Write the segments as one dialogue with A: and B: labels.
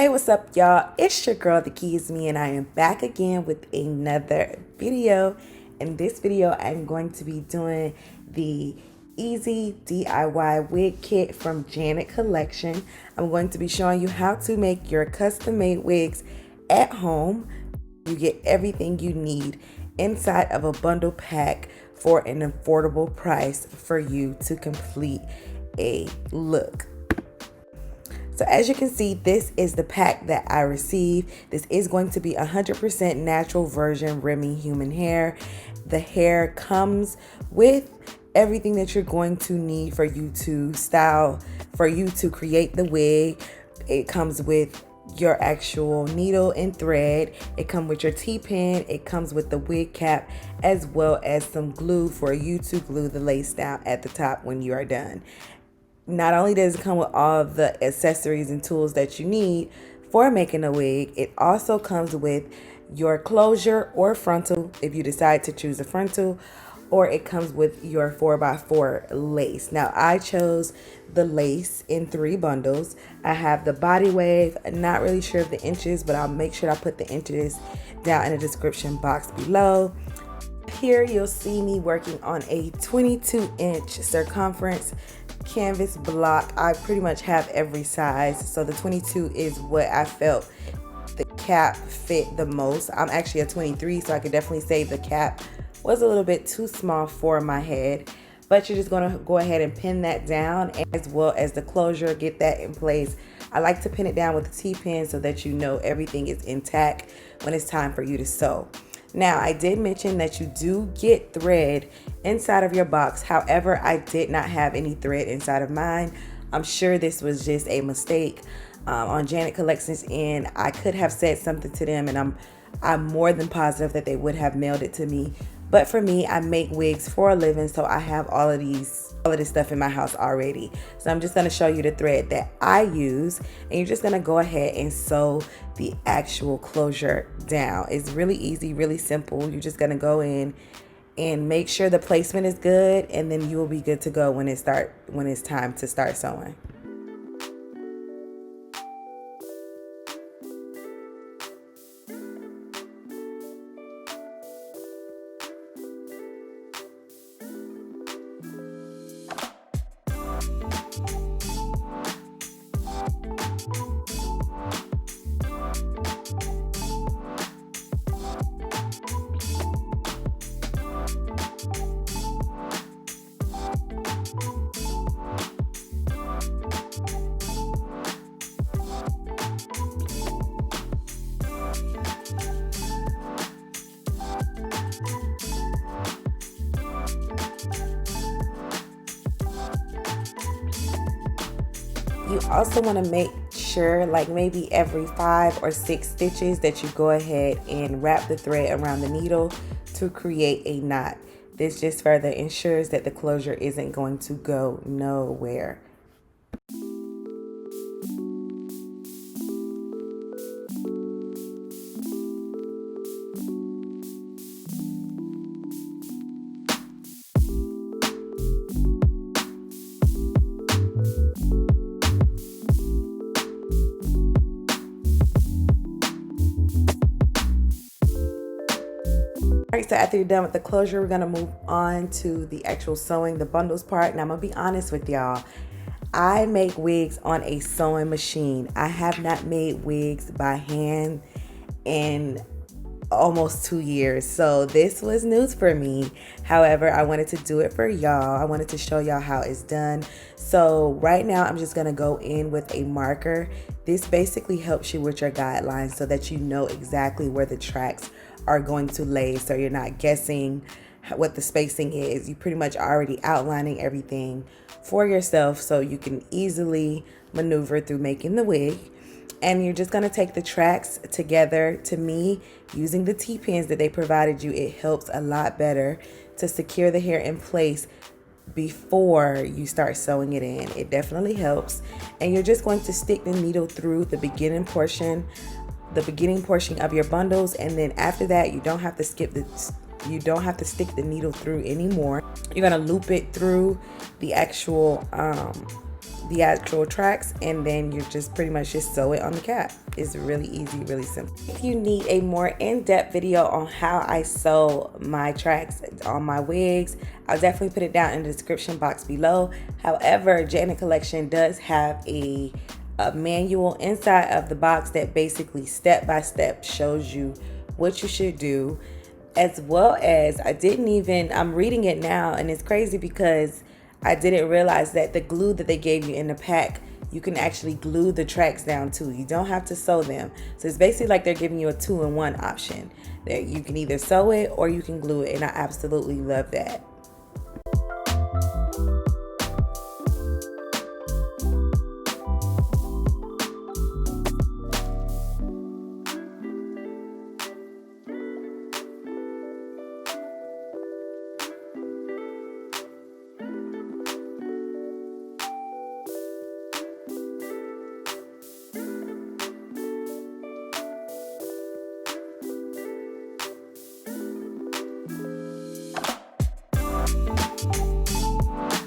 A: Hey, what's up, y'all? It's your girl, TheKeyisME, and I am back again with another video. In this video, I'm going to be doing the easy DIY wig kit from Janet Collection. I'm going to be showing you how to make your custom-made wigs at home. You get everything you need inside of a bundle pack for an affordable price for you to complete a look. So as you can see, this is the pack that I received. This is going to be 100% natural virgin Remy human hair. The hair comes with everything that you're going to need for you to style, for you to create the wig. It comes with your actual needle and thread. It comes with your T-pin. It comes with the wig cap, as well as some glue for you to glue the lace down at the top when you are done. Not only does it come with all the accessories and tools that you need for making a wig, it also comes with your closure or frontal if you decide to choose a frontal, or it comes with your 4x4 lace. Now, I chose the lace in 3 bundles. I have the body wave, not really sure of the inches, but I'll make sure I put the inches down in the description box below. Here you'll see me working on a 22-inch circumference canvas block. I pretty much have every size, so the 22 is what I felt the cap fit the most. I'm actually a 23, so I could definitely say the cap was a little bit too small for my head, but you're just going to go ahead and pin that down, as well as the closure. Get that in place. I like to pin it down with a T-pin so that you know everything is intact when it's time for you to sew. Now, I did mention that you do get thread inside of your box. However, I did not have any thread inside of mine. I'm sure this was just a mistake on Janet Collection's end. I could have said something to them, and I'm more than positive that they would have mailed it to me. But for me, I make wigs for a living, so I have all of this stuff in my house already. So I'm just going to show you the thread that I use, and you're just going to go ahead and sew the actual closure down. It's really easy, really simple. You're just going to go in and make sure the placement is good, and then you will be good to go when it's time to start sewing. You also want to make sure, like maybe every 5 or 6 stitches, that you go ahead and wrap the thread around the needle to create a knot. This just further ensures that the closure isn't going to go nowhere. Alright, so after you're done with the closure, we're going to move on to the actual sewing, the bundles part. And I'm going to be honest with y'all. I make wigs on a sewing machine. I have not made wigs by hand in almost 2 years. So this was news for me. However, I wanted to do it for y'all. I wanted to show y'all how it's done. So right now, I'm just going to go in with a marker. This basically helps you with your guidelines so that you know exactly where the tracks are going to lay, so you're not guessing what the spacing is. You pretty much already outlining everything for yourself so you can easily maneuver through making the wig. And you're just going to take the tracks together. To me, using the T-pins that they provided you, it helps a lot better to secure the hair in place before you start sewing it in. It definitely helps. And you're just going to stick the needle through the beginning portion of your bundles, and then after that you don't have to stick the needle through anymore. You're going to loop it through the actual the actual tracks, and then you just pretty much just sew it on the cap. It's really easy, really simple. If you need a more in-depth video on how I sew my tracks on my wigs, I'll definitely put it down in the description box below. However, Janet Collection does have a manual inside of the box that basically step by step shows you what you should do, as well as I'm reading it now, and it's crazy because I didn't realize that the glue that they gave you in the pack, you can actually glue the tracks down too. You don't have to sew them. So it's basically like they're giving you a 2-in-1 option. That you can either sew it or you can glue it, and I absolutely love that.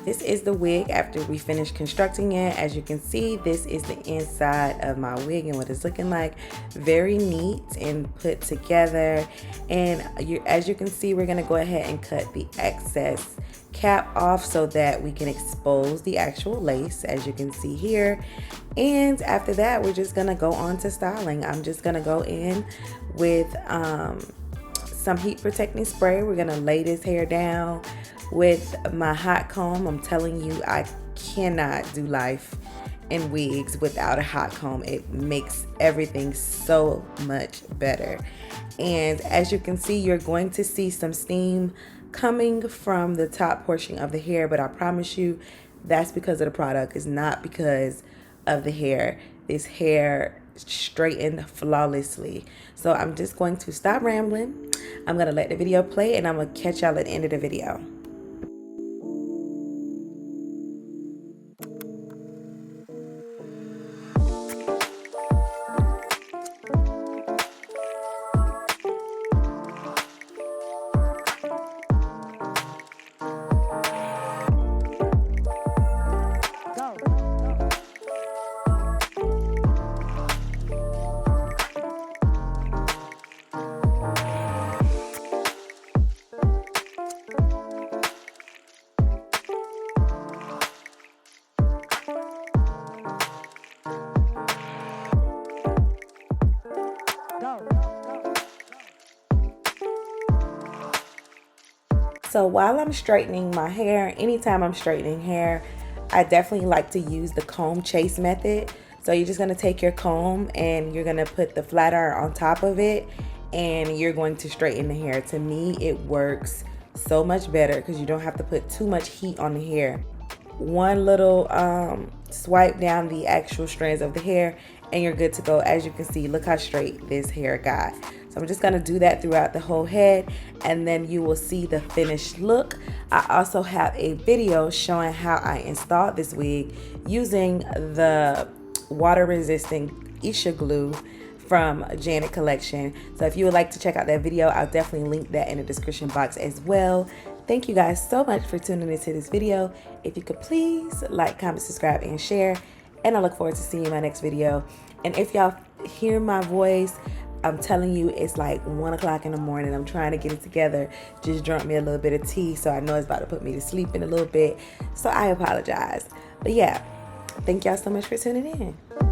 A: This is the wig after we finished constructing it. As you can see, this is the inside of my wig and what it's looking like. Very neat and put together. And as you can see, we're gonna go ahead and cut the excess cap off so that we can expose the actual lace, as you can see here. And after that, we're just gonna go on to styling. I'm just gonna go in with some heat protecting spray. We're gonna lay this hair down with my hot comb. I'm telling you, I cannot do life in wigs without a hot comb. It makes everything so much better. And as you can see, you're going to see some steam coming from the top portion of the hair, but I promise you that's because of the product. It's not because of the hair. This hair straightened flawlessly. So I'm just going to stop rambling. I'm gonna let the video play, and I'm gonna catch y'all at the end of the video. So while I'm straightening my hair, anytime I'm straightening hair, I definitely like to use the comb chase method. So you're just gonna take your comb and you're gonna put the flat iron on top of it, and you're going to straighten the hair. To me, it works so much better because you don't have to put too much heat on the hair. One little swipe down the actual strands of the hair and you're good to go. As you can see, look how straight this hair got. So I'm just gonna do that throughout the whole head, and then you will see the finished look. I also have a video showing how I installed this wig using the water resistant Isha glue from Janet Collection. So if you would like to check out that video, I'll definitely link that in the description box as well. Thank you guys so much for tuning into this video. If you could please like, comment, subscribe, and share. And I look forward to seeing you in my next video. And if y'all hear my voice, I'm telling you, it's like 1 o'clock in the morning. I'm trying to get it together. Just drunk me a little bit of tea, so I know it's about to put me to sleep in a little bit. So I apologize. But yeah, thank y'all so much for tuning in.